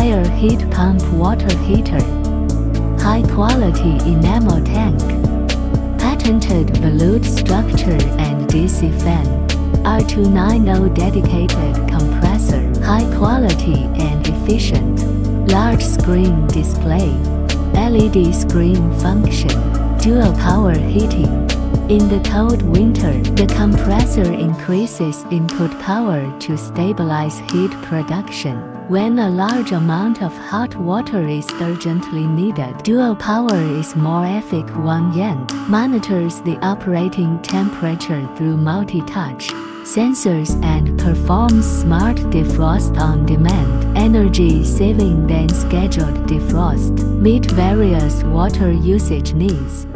Fire heat pump water heater. High quality enamel tank. Patented volute structure and DC fan. R290 dedicated compressor. High quality and efficient. Large screen display. LED screen function. Dual power heating. In the cold winter, the compressor increases input power to stabilize heat production. When a large amount of hot water is urgently needed, dual power is more efficient. Monitors the operating temperature through multi-touch sensors and performs smart defrost on demand, energy saving than scheduled defrost. Meet various water usage needs.